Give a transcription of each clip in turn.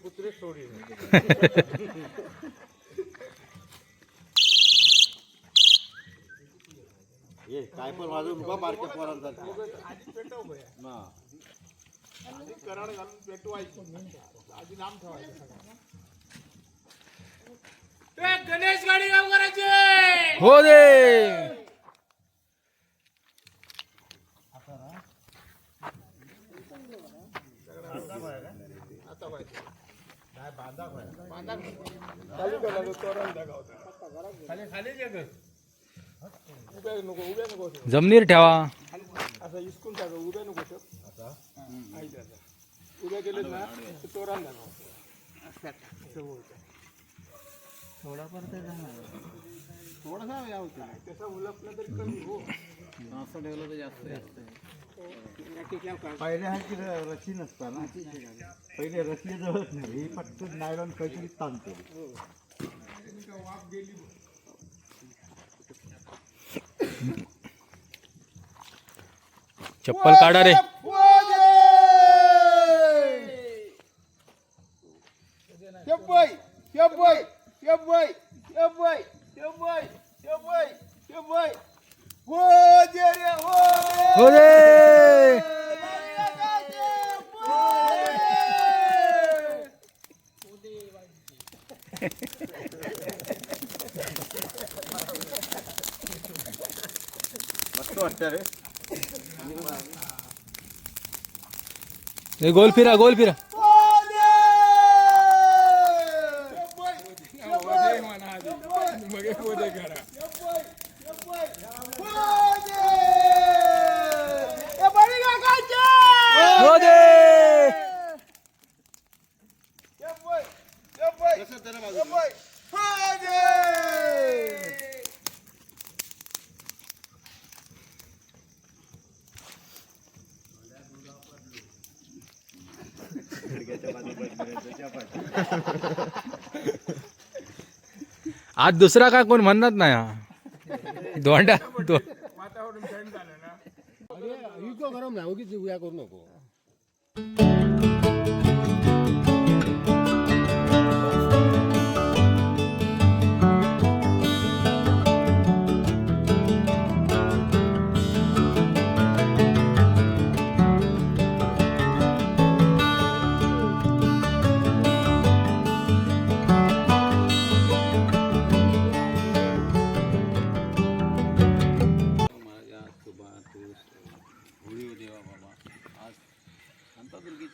कुत्रे सोडी काय पण वाजून उभा मार्केट पोरांचा कराड घालून पेटवायचं आधी नाम ठेवायचं गणेश गाडी गाव करायचे हो दे जमिनीवर ठेवा असं इस्कून टाका उभ्या नको उभ्या गेले ना तोरण थोडासा त्याचा उलपला तरी कमी हो असं ठेवलं तर जास्त पहिले हा की रशी नसता ना पहिले रशी जवळ नाही ही फक्त नायलॉन काहीतरी ताणतो चप्पल काढा रे हो दे मस्त वाटतं रे गोल फिरा गोल फिरा हो दे आज दुसरा काय कोण म्हणत नाही हा दोंडा वातावरण थंड झालं ना इको गरम नाही उगीच उया करू नको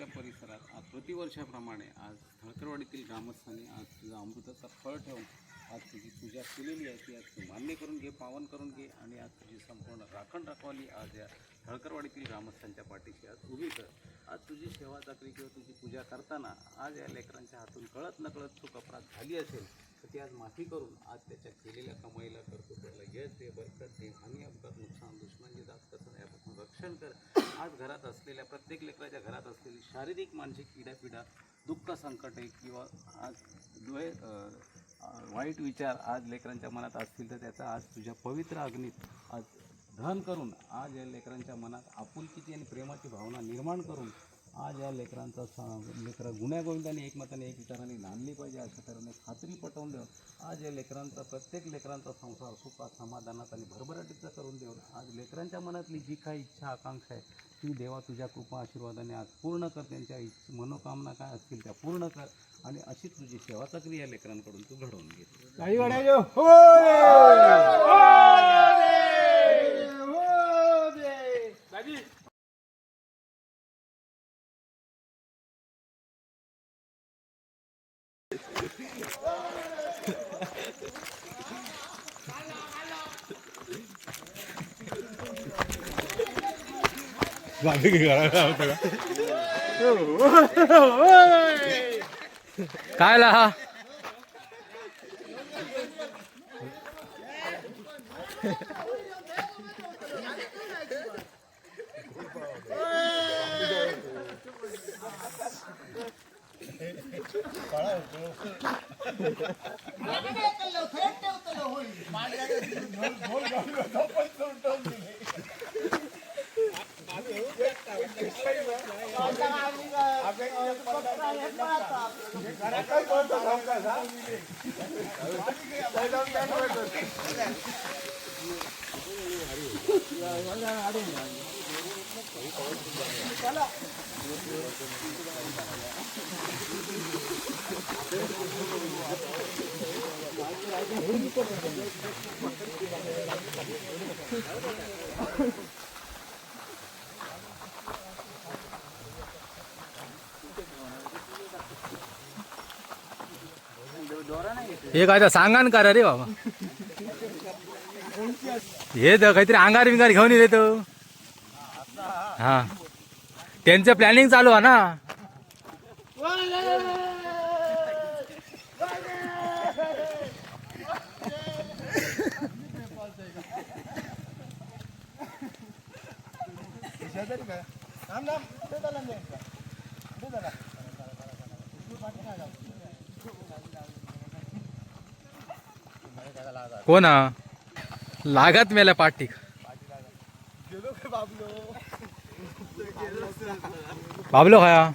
परिसरात आज प्रतिवर्षाप्रमाणे आज थळकरवाडीतील ग्रामस्थांनी आज तुझा अमृताचा फळ ठेवून आज तुझी पूजा केलेली आहे ती आज तू मान्य करून घे पावन करून घे आणि आज तुझी संपूर्ण राखण राखवाली आज या थळकरवाडीतील ग्रामस्थांच्या पाठीशी आज उभी कर आज तुझी सेवा चाकरी किंवा तुझी पूजा करताना आज या लेकरांच्या हातून कळत नकळत चूक अपराध झाली असेल तर ती आज माफी करून आज त्याच्या केलेल्या कमाईला कर्तव्याला यश दे बरकत दे आणि अपघात नुकसान दुश्मनची जात कसं यापासून रक्षण कर आज घरात असलेल्या प्रत्येक लेकराच्या घरात असलेली शारीरिक मानसिक किडापिडा दुःख संकटे किंवा आज वाईट विचार आज लेकरांच्या मनात असतील तर त्याचा आज तुझ्या पवित्र अग्नीत आज दहन करून आज या लेकरांच्या मनात आपुलकीची आणि प्रेमाची भावना निर्माण करून आज या लेकरांचा गुण्यागोविंदाने एकमताने एक विचाराने नांदली पाहिजे अशा तऱ्हेने खात्री पटवून देऊन आज या लेकरांचा प्रत्येक लेकरांचा संसार सुखात समाधानात आणि भरभराटीचा करून देऊन आज लेकरांच्या मनातली जी काही इच्छा आकांक्षा आहे ती देवा तुझ्या कृपा आशीर्वादाने आज पूर्ण कर त्यांच्या मनोकामना काय असतील त्या पूर्ण कर आणि अशी तुझी सेवा चाकरी या लेकरांकडून तू घडवून घे बाकी घराला होतं का काय ला हे काय तर सांगा ना करा रे बाबा हे तर काहीतरी अंगार बिंगार घेऊन येतो हा त्यांचं प्लॅनिंग चालू आहे ना कोणा लागत मेला पाटीक बाबलो खाया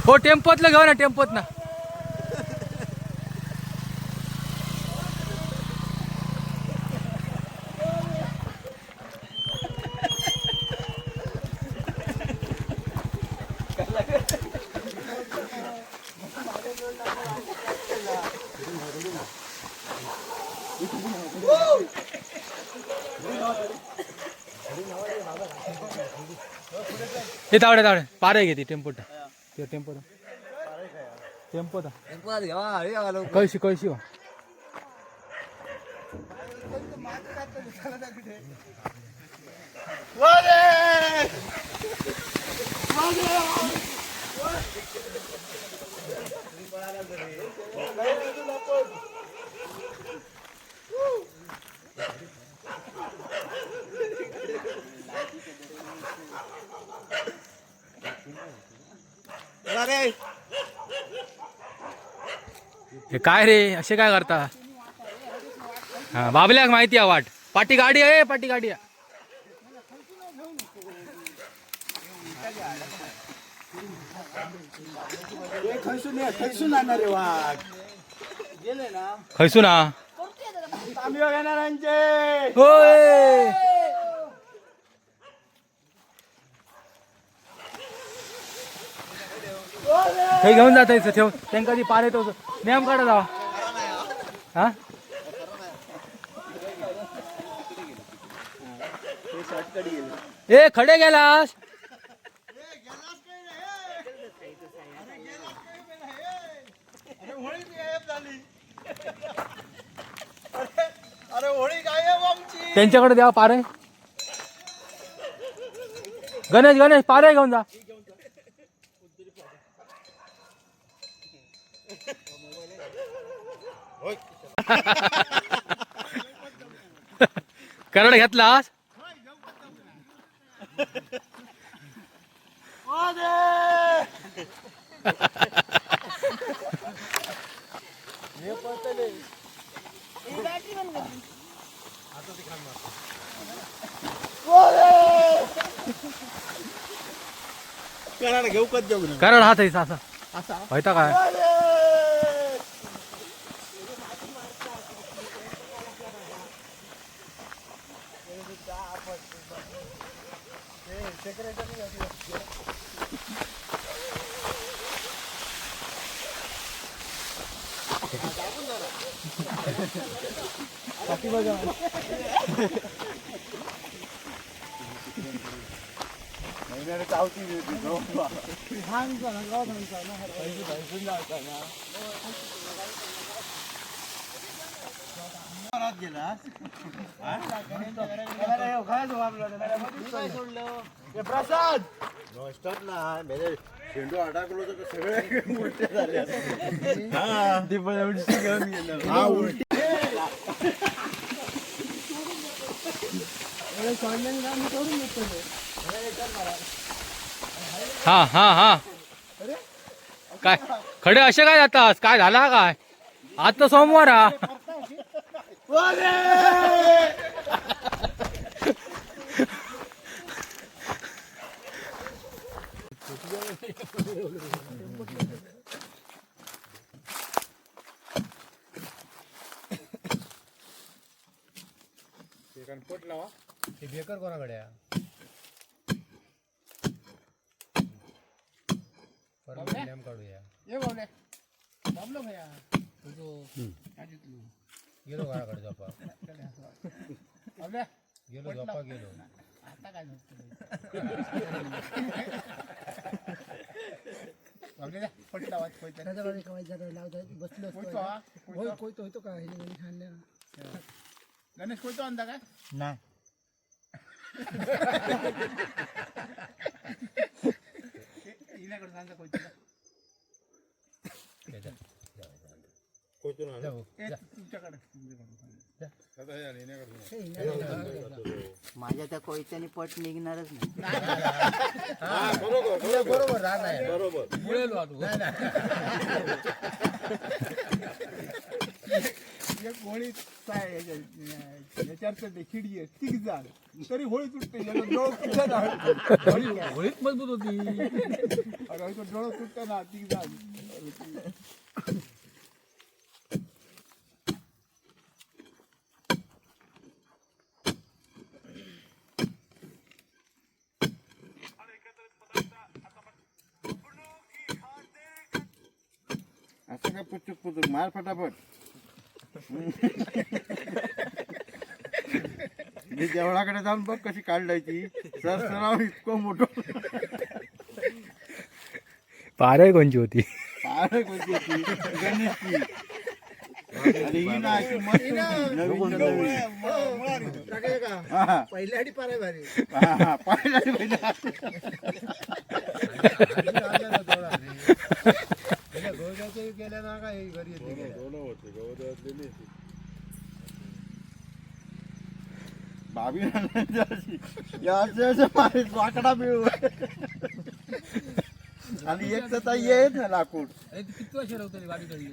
हो टेम्पोतलं घेऊ ना टेम्पोत ना हे तावडे तावडे पारे घेते टेम्पोट टेम्पो टेम्पो कळशी कळशी हो हे काय रे असे काय करता हा बाबल्याक माहिती आहे वाट पाटी गाडी आहे पाटी गाडी आहे खैसून होय हे घेऊन जात ठेव त्यांना कधी पार येतो नेम काढा जावा हा ए खडे गेलास त्यांच्याकडे द्यावा पारे गणेश गणेश पारे घेऊन जा करड घेतलास करड हात आहे असा व्हायचा काय प्रसाद नॉनस्टॉप ना म्हणजे शेंडू अडकलो तर सगळे उलटे झाले हा उलटी हा हा हा काय खडे असे काय जातात काय झाला काय आज तर सोमवार हा बेकर कोणाकडे नेम काढूया गेलो घराकडे झोपा गेलो झोपा गेलो गणेश कोयतो आणता काय नाही हिल्याकडे सांगा कोयतो तुमच्याकडे माझ्या त्या कोयत्याने पट निघणारच नाही. बरोबर राहणार बरोबर एक होळी याच्यावर चढले खिडकी आहे तिघ जाण तरी होळी तुटते होळीत मजबूत होती अरे डोळं तुटतं ना तिघ जाण असं का पुचुक पुचुक मार फटाफट मी देवळाकडे जाऊन बघ कशी काढायची सर सराव इतकं मोठं पारे कोणची होती पार कोणती होती गणेशची आणि ही ना अशी मस्त नवीन हा. पहिल्या आधी पाराय भारी हा, पाहिलं आणि पहिलं. गेल्या ना काय घरी बाबी वाकडा मिळू आणि एक तर येत ना लाकूड किती वर्ष होतं गाडी काढली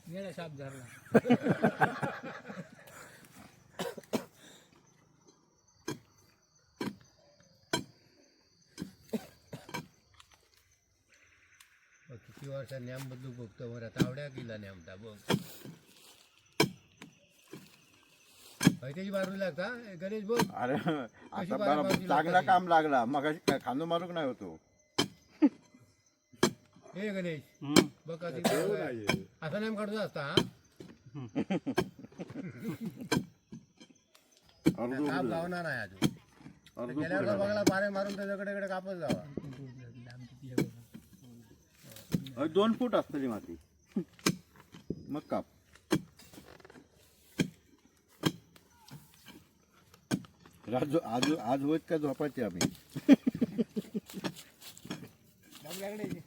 गेला शाप झाला किती वर्ष न्याम बदलू बघतो बरं तावड्या गेला न्यामता बघ त्याची बाजू लागता गणेश बघ अरे आता बरोबर चांगला काम लागला मग खांदो मारूक नाही होतो हे गणेश बघ कधी असा नेम काढतो असता काप लावणार नाही अजून गेल्यावर बघला पारे मारून त्याच्याकडे कापच जावा 2 फूट असतली माती मग काप राजू आज होत का झोपायचे आम्ही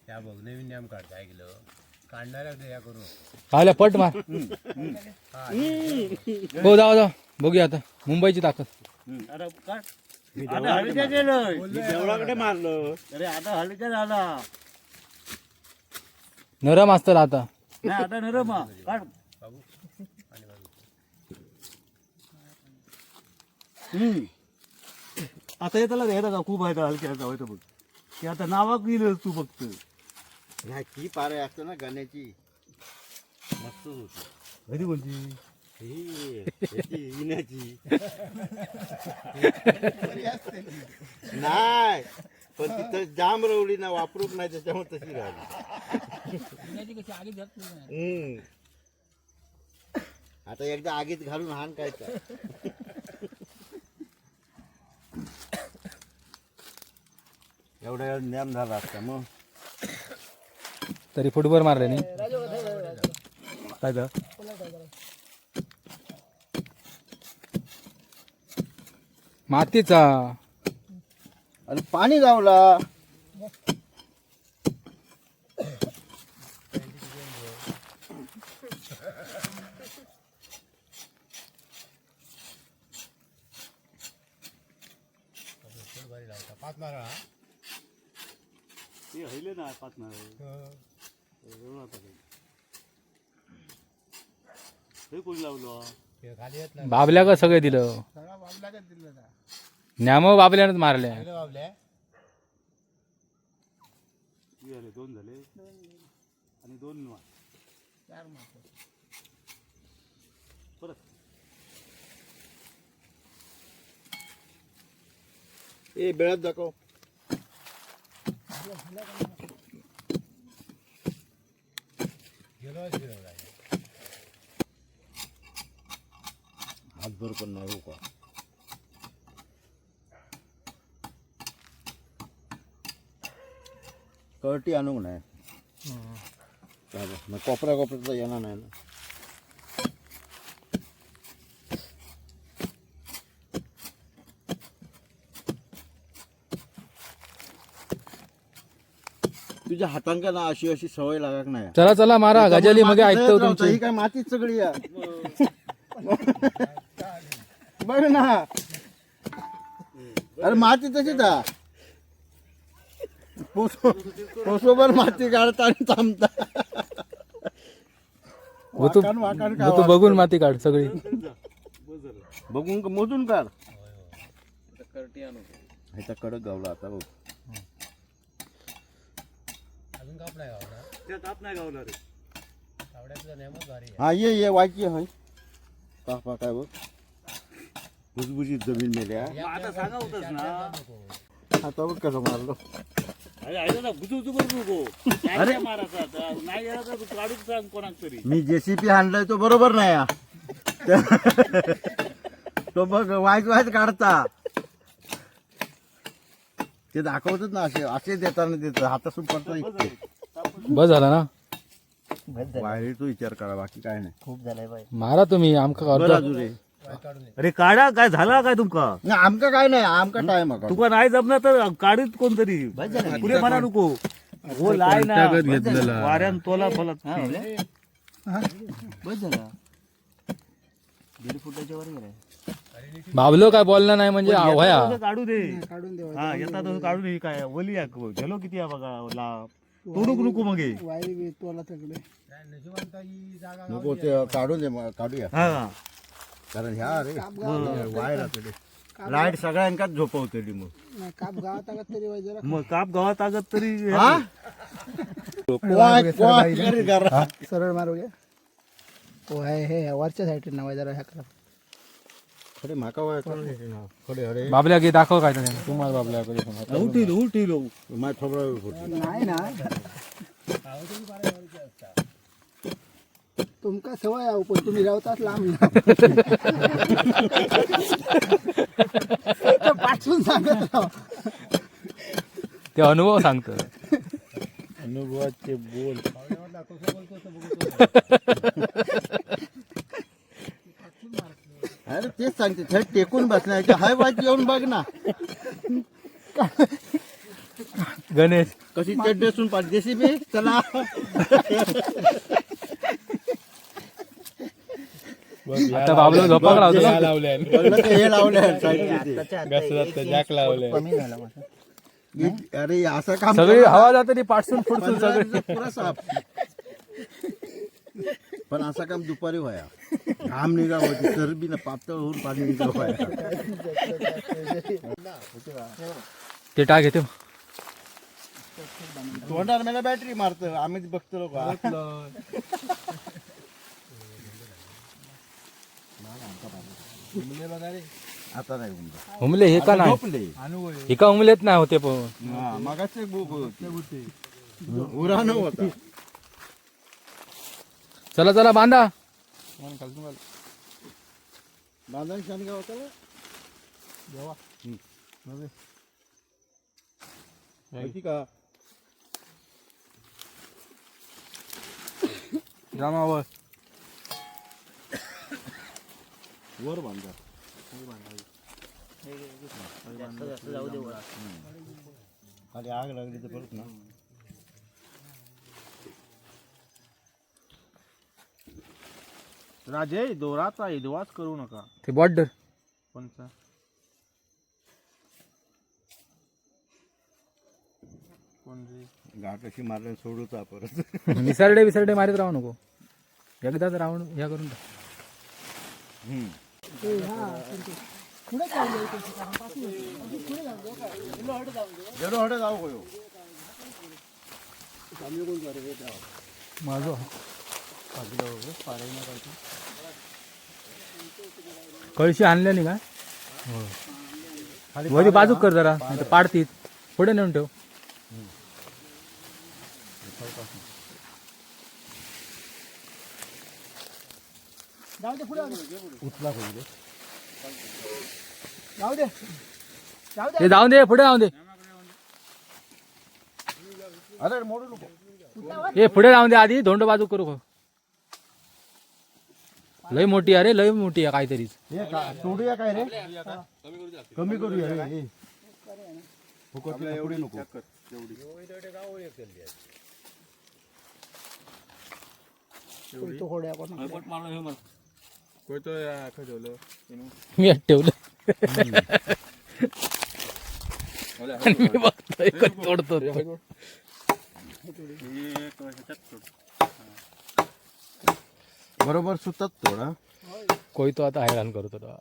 त्या बघ नवीन नियम काढता ऐकलं काढणाऱ्या या करू आल्या पट मार हो जाऊ जाऊ बघूया आता मुंबईची ताकद आता हलक्या गेलं देवळाकडे मारलं अरे आता हलक्या झाला नरम असतं आता नाही आता नरम काढ आता येताला रे का खूप आहे हलक्या जावं बघ ते आता नावा गेलं तू फक्त नाही ती पारे असतं ना गाण्याची मस्त होती कधी कोणती इनाची नाही पण तिथं जाम रवली ना वापरूक नाही त्याच्यामुळे तशी राहिली. आता एकदा आगीत घालून हाण काय तर. एवढा ज्ञान झाला असता मग तरी फुटबॉल मारले नाही काय तर मातीचा आणि पाणी गावला. बाबल्या का सगळे दिलं सगळा बाबल्याकच दिलं ना. न्याम बाबल्यानंच मारल्या. दोन झाले आणि दोन चार मात्र. परत ए बेळात दाखव. हातभर पण नाही हो का. कळटी आणू नाही मग कोपऱ्या कोपऱ्याचा येणार नाही ना. तुझ्या हातांका ना अशी अशी सवय लागत नाही. चला चला मारा गजाली मग ऐकतो तुमची. ही काय मातीच सगळी या. बघ ना अरे माती तशीच आहे. पोसोबर माती काढता आणि थांबता. वाकाण वाकाण तू तू बघून माती काढ सगळी. बघून मोजून काढ. करटी आणू ह्याचा कडक गावला आता बघ. हा ये वाईची आहे कापा काय बघ भुजभुजीत जमीन मेल्या. आता सांगा होतच ना. आता बघ कसं मारलो. मी जेसीपी आणलाय तो बरोबर नाही हा. तो बघ वाईच काढता ते दाखवतच ना असे असे देताना देत हातासून पडता इतके. बस झाला ना. वायरी तू विचार करा बाकी काय नाही. खूप झालंय बाई. मारा तुम्ही आमका बरं करतो. अजून रे. अरे काढा काय झाला काय तुमका नाही, आमका काय नाही आमका टाइम तुका नाही जमणार तर काढीत कोणतरी पुढे म्हणा नको हो लाय ना वाऱ्यान तोला बस झालं. 1.5 फुटाच्या वर गेलाय. बाबलो काय बोलला नाही म्हणजे वया काढू दे काढून दे. हा येतात तसं काढू दे. काय ओली झालो किती आहे बघा ला तोडूक नको मग हे. वायरी बी तोला सगळे. नशिबांताची जागा नको ते काढून दे काढूया हा कारण ह्या रे वायर लाईट सगळ्यांकाच झोपवते मग. नाही, काप गावात आगात तरी वाय जरा. मग काप गावात आगत तरी सरळ मारू घ्या. हो आहे हे वरच्या साईडला नाव जरा ह्या करा. खरे माका वाय खरे अरे बाबल्या घे दाखव काय तर तुम्हाला बाबल्या उलटी माय थोबडा नाही ना तुमका सवय आहे पण तुम्ही राहतात लांब पाठवून सांगत राहा. ते अनुभव सांगतो. अनुभवाचे बोल. अरे तेच सांगते थेट टेकून बसण्याच्या हाय वाईट येऊन बघ ना गणेश कशी चड्डेसून पाठदेशी बी चला. आता बाबलो झोपाक लावतो. बघलं ते हे लावले कमी झाला माझा. अरे असं काम सगळी हवा जाते पाठसून फुटसून सगळं. पुरा साफ. पण असं काम दुपारी व्हाया. घाम निघा होती चरबी ना पातळ होऊन पाणी निघा व्हाया. ते टाक घेते तोंडाला मला बॅटरी मारत आम्हीच बघतो लोक. आता नाही उमरा. उमले हे का नाही झोपले. हे का उमलेत नाही होते पण हा, मगाचे बुक होते. उरा न होता. चला चला बांधा बांधण शानगा होता ना? माहिती का? रामावर वर बांधा. जास्त जाऊ दे वर. खाली आग लागली तर परत ना. राजे दोराचा इदवास करू नका. ते बॉर्डर कोणचा कोण रे? घाट अशी मारल्याने सोडूचा परत. विसरडे मारित राहू नको एकदाच राहून ह्या करून टाक. जेवढं हडे जाऊ गयो. माझं कळशी आणल्या नाही का वरी बाजूक कर जरा नाही तर पाडतीत पुढे नेऊन ठेव. ते जाऊन दे पुढे जाऊन दे अरे मोडू नको. हे पुढे जाऊन दे आधी धोंड बाजू करू खो. लय मोठी अरे लय मोठी आहे काहीतरीच. हे सोडूया काय रे? कमी करूया रे. हे. फुकटला एवढी नको. मी ठेवलं आणि मी बघतोय कधी तोडतो तो. बरोबर सुतात थोडा. कोई तो आता हैराण करतो तो.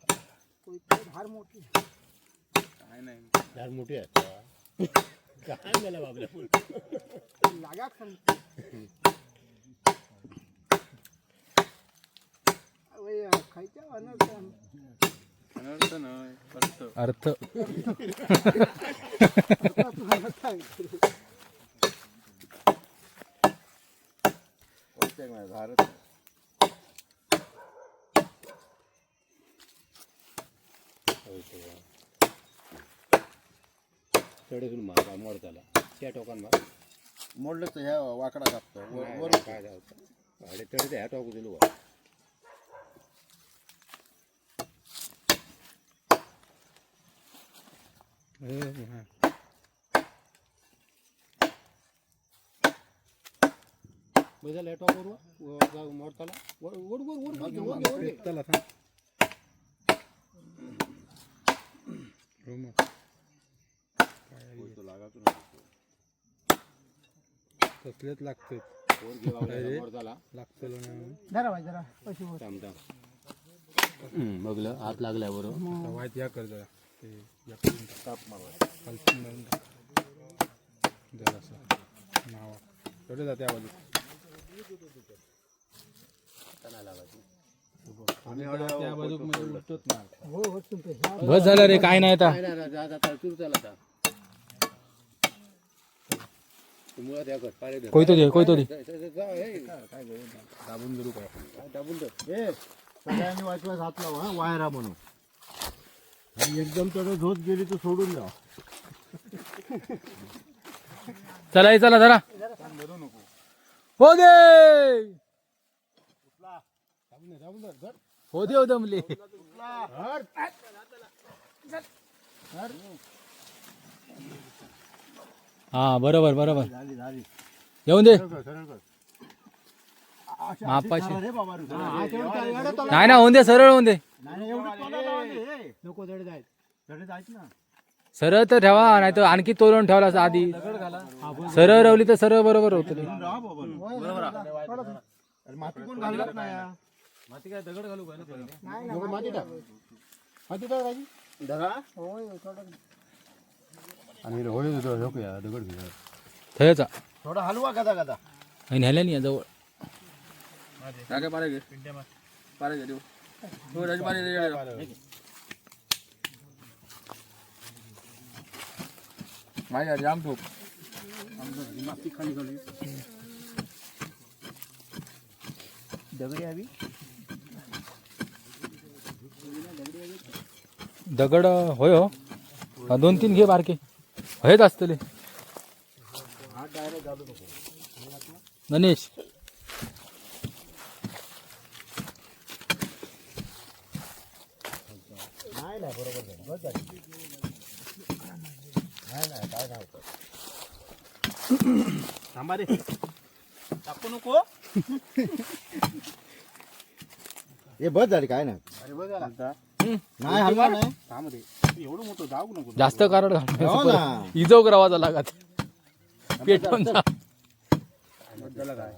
झाड मोठी आहे. अर्थ भारत चढून मारा मोडताला त्या टोकांना मोडलं तर ह्या वाकडा कापतो वर काय जाऊ चढते ह्या टोक दिलो. बदल ह्या टोकावर मोडताला वर वर वर वर तसलेच लागते बघलं हात लागल्या बरोबर वाईट या कर जरा नाव थोडे जाते आवाज बस झालं रे काय नाही आता कोई तो दे दाबून गेलो काय दाबून दे. सगळ्यांनी वाचवायच हात लावा हा वायरा म्हणून. आणि एकदम तर झोत गेली तर सोडून द्या. चला चला जरा हो दे हो दे दमले हा बरोबर बरोबर झाली झाली येऊन दे सरळ कर. मापाशी अरे बाबा नाही ना होऊन दे सरळ होऊन दे नको जड जायचं ना. सरळ तर ठेवा नाही तर आणखी तोरण ठेवला आधी सरळ रवली तर सरळ बरोबर होत माती कोण घालत नाही. माती काय दगड घालू नको माती टाक. माती टाक राजी धरा आणि होय दगड घे थयचा थोडा हलवा गदा गदा न्यायला नाही जवळ माझ्या जाम खूप दगडी हवी दगड होय हो 2-3 घे बारके हेच असतले गणेश थांबा रे टाकू नको हे बस झाली काय ना अरे बघ झाला नाही हलवा नाही थांब रे एवढं मोठं जाऊ नको जास्त कारड हो ना. इजोग रवाजा लागत पेटून जा त्याला काय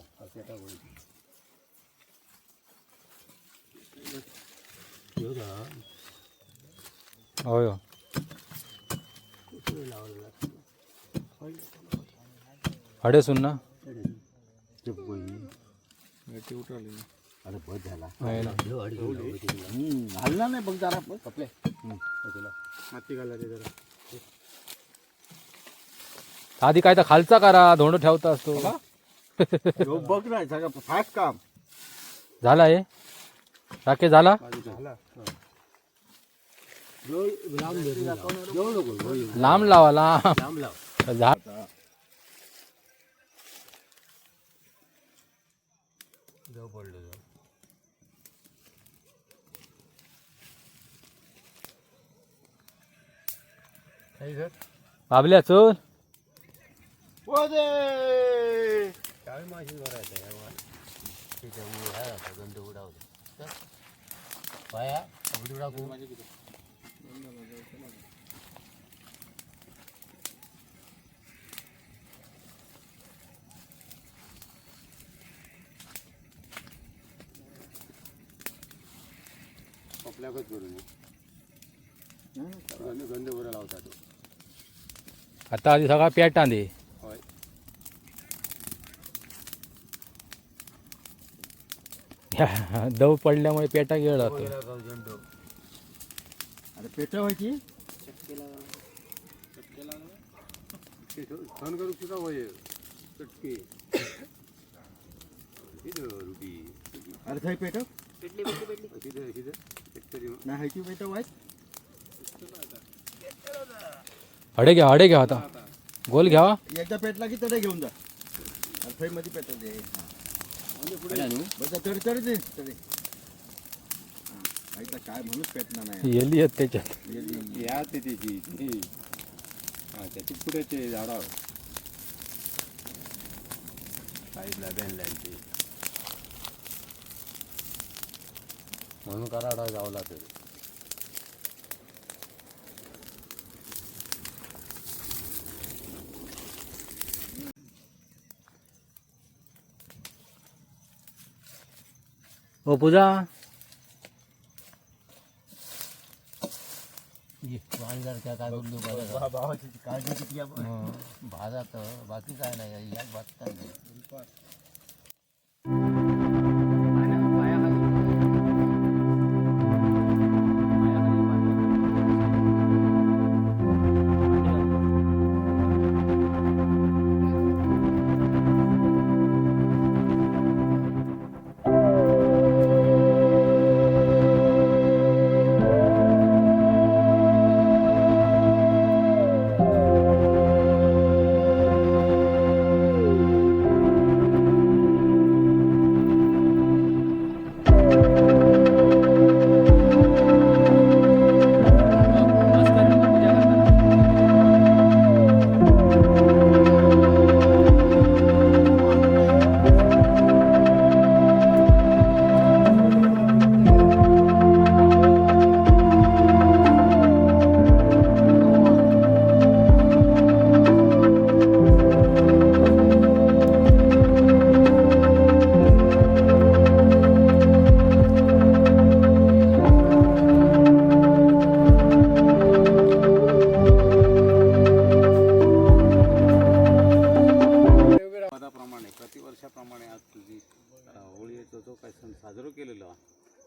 होय हो. हडे सुन ना अरे बस झाला आहे ना. हलला नाही बघ जरा कपले माती घाला रे जरा आधी काय तर खालचा करा धोंड ठेवता असतो ह्यो बघ नाही सगळं फास्ट काम झाला हे राकेश झाला लांब लावा लांब झा बाबल्या चल आपल्याकच करून गंध बरं लावतात आता आधी सगळा पेटा दे होय दव पडल्यामुळे पेटा गेला जातो अरे पेट व्हायची सहन करू सुद्धा वय चटके रुटी अरे थंय पेट तरी नाही हायची पेट व्हायच हडे घ्या आता गोल घ्या एकदा पेटला की तडे घेऊन जा अरे थंय मध्ये पेट दे बस तरी तरी दे तरी ऐका काय म्हणून पेटणार नाही येली आहेत त्याच्यात या ते त्याची त्याची पुढे ते झाडावर साईडला बॅनलाईनची म्हणून कराडा जावला तरी ओ पूजा काय बोललो भावाची काळजी किती भाजात बाकी काय नाही यात भाजता नाही प्रतिवर्षाप्रमाणे आज तुझी होळीचा जो काही सण साजरा केलेला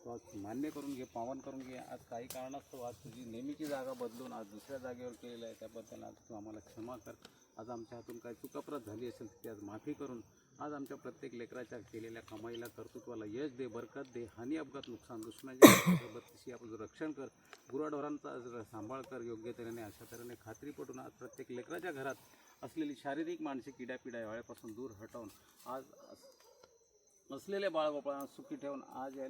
तू आज मान्य करून घे, पावन करून घे. आज काही कारणास्तव आज तुझी नेहमीची जागा बदलून आज दुसऱ्या जागेवर केलेलं आहे, त्याबद्दल आज तू आम्हाला क्षमा कर. आज आमच्या हातून काही चुकाप्रत झाली असेल ती आज माफी करून आज आमच्या प्रत्येक लेकराच्या केलेल्या कमाईला, कर्तृत्वाला यश दे, बरकत दे. हानी, अपघात, नुकसान, दुश्मनाच्या बत्तीशी आपण रक्षण कर. गुराढोरांचा सांभाळ कर योग्य तऱ्हेने. अशा तऱ्हेने खात्री पटून आज प्रत्येक लेकराच्या घरात असलेली शारीरिक मानसिक किड्यापिड्या यापासून दूर हटवून आज असलेले बाळगोपाळांना सुखी ठेवून आज या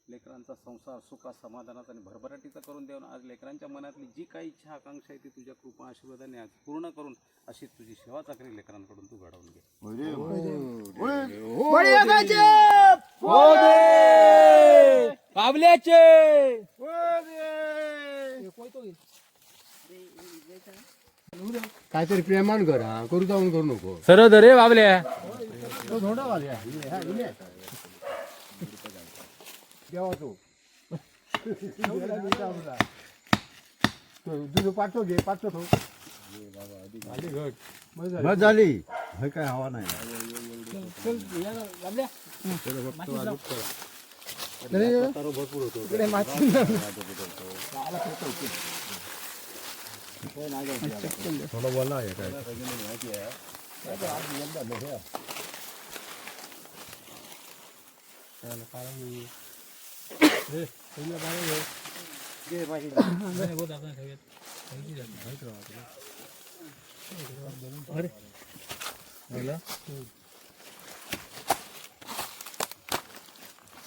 लेकरांचा संसार सुखात, समाधानात आणि भरभराटीचा करून देऊन आज लेकरांच्या मनातली जी काही इच्छा आकांक्षा आहे ती तुझ्या कृपा आशीर्वादाने आज पूर्ण करून अशी तुझी सेवा चाकरी लेकरांकडून तू घडवून घे. बाबल्याचे काहीतरी प्रेमान कर, हा करू जाऊन करू नको. सरळ धर रे बाबल्या. थोडा वाल्या देवा तू तुझं पाठव घे, पाठव ठेव. बस झाली, हे काय हवा नाही. थोडं बोला आहे काय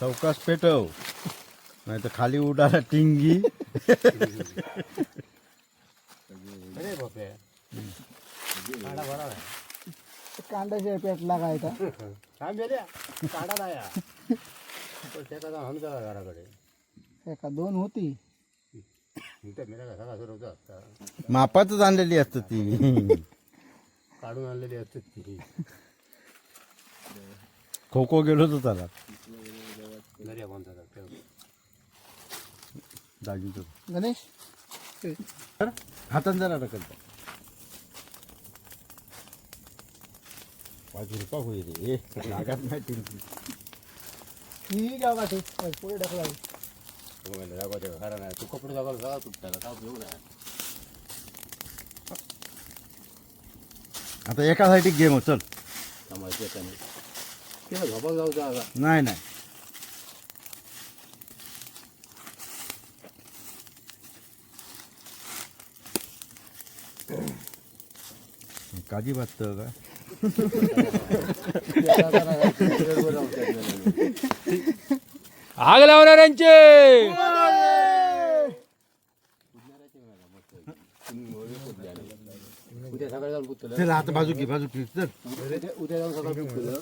चौकास पेटव, नाही तर खाली उडाला टिंगी. कांद्याच्या पेटला काय का घराकडे एका दोन होती. मापातच आणलेली असत ती, काढून आणलेली असते ती. खो खो गेलो तो त्याला गणेश हातात जरा रकत 5 रुपये होईल रे, लागत नाही टिंकी. ही गाव का पुढे ढकला. तू कपडे दाखवला तुटला घेऊ नये. आता एकासाठी गेम चल. झोपा जाऊचा नाही नाही काजी बात का आग लावणाऱ्यांचे उद्या सकाळी जाऊन पुतलं. चल आता बाजू घे, बाजू घे. चल उद्या जाऊन सकाळी पुतलं.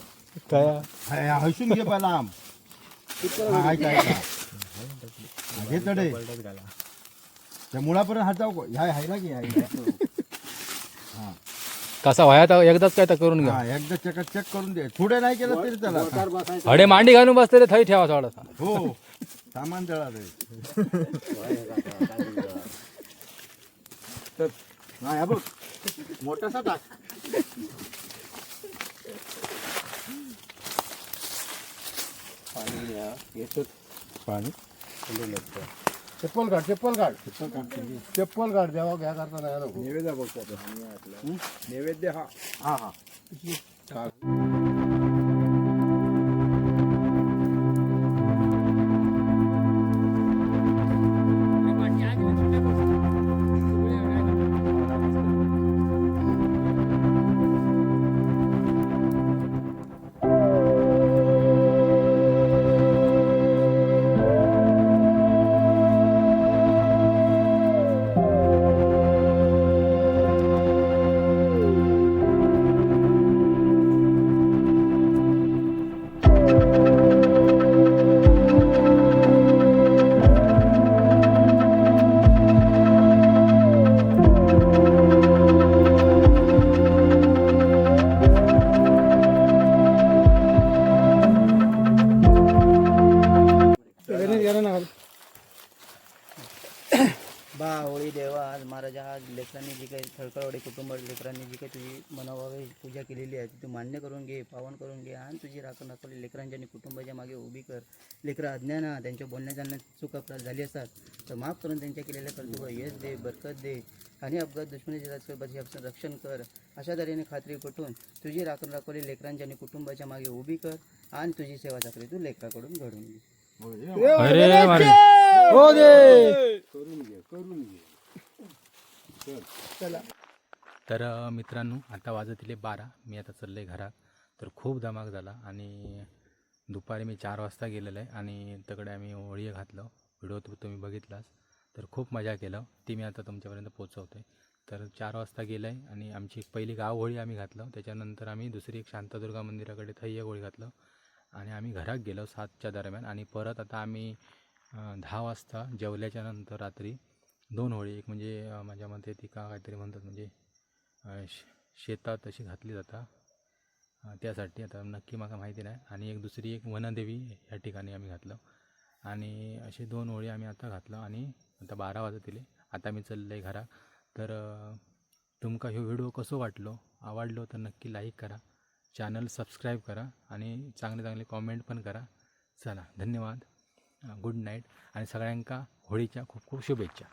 काय हसून घे पहिला आम. घे तडे त्या मुळापर्यंत हात जाऊ. ह्या हायला घे. कसा व्हाया तर एकदाच काय तर करून घ्या. हा एकदा चेक करून दे. थोडे नाही केलं तरी त्याला अडे मांडी घालून बसलेले थंय ठेवा थोडासा. हो सामान जळा रे. नाही बघ मोठासा टाक. पाणी चप्पल काढ चप्पल काढ देवा घ्या करता नाही नको. नैवेद्य बघतो. नैवेद्य हा हा हा बा होळी देवा आज महाराजा आज लेकरांनी जी काही थळकळवाडी कुटुंब लेकरांनी जी काही तुझी मनोभावे पूजा केलेली आहे ती तू मान्य करून घे, पावन करून घे आणि तुझी राखण राखवली लेकरांच्या आणि कुटुंबाच्या मागे उभी कर. लेकरं अज्ञाना त्यांच्या बोलण्या चालण्यात चुका झाली असतात तर माफ करून त्यांच्या केलेल्या कर्तव्य यश दे, बरकत दे आणि अपघात दुश्मनीचे रक्षण कर. अशा तऱ्हेने खात्री पटून तुझी राखण राखवली लेकरांच्या आणि कुटुंबाच्या मागे उभी कर आणि तुझी सेवा चाकरी तू लेकराकडून घडून घे. अरे मारे हो दे. करून घे चला तर मित्रांनो आता वाजतले 12. मी आता चालले घरात. तर खूप धमाक झाला आणि दुपारी मी 4 वाजता गेलेलो आहे आणि तिकडे आम्ही होळी घातलं. व्हिडिओ तुम्ही बघितलास. तर खूप मजा केलं ती मी आता तुमच्यापर्यंत पोचवतो आहे. तर 4 वाजता गेलं आहे आणि आमची एक पहिली गाव होळी आम्ही घातलं. त्याच्यानंतर आम्ही दुसरी एक शांतादुर्गा मंदिराकडे थैय होळी घातलं आणि आम्ही घरात गेलो 7च्या दरम्यान. आणि परत आता आम्ही 10 वाजता जेवल्याच्या नंतर रात्री 2 होळी, एक म्हणजे माझ्या मते ती काहीतरी म्हणतात म्हणजे शेतात अशी घातली जातात त्यासाठी, आता नक्की मला माहिती नाही. आणि एक दुसरी एक वनदेवी ह्या ठिकाणी आम्ही घातलं आणि असे 2 होळी आम्ही आता घातलं. आणि आता 12 वाजतले आता मी चाललं आहे घरा. तर तुमका ह्यो व्हिडिओ कसो वाटलो, आवडलो तर नक्की लाईक करा, चॅनल सबस्क्राईब करा आणि चांगले चांगले कॉमेंट पण करा. चला धन्यवाद, गुड नाईट आणि सगळ्यांका होळीच्या खूप खूप शुभेच्छा.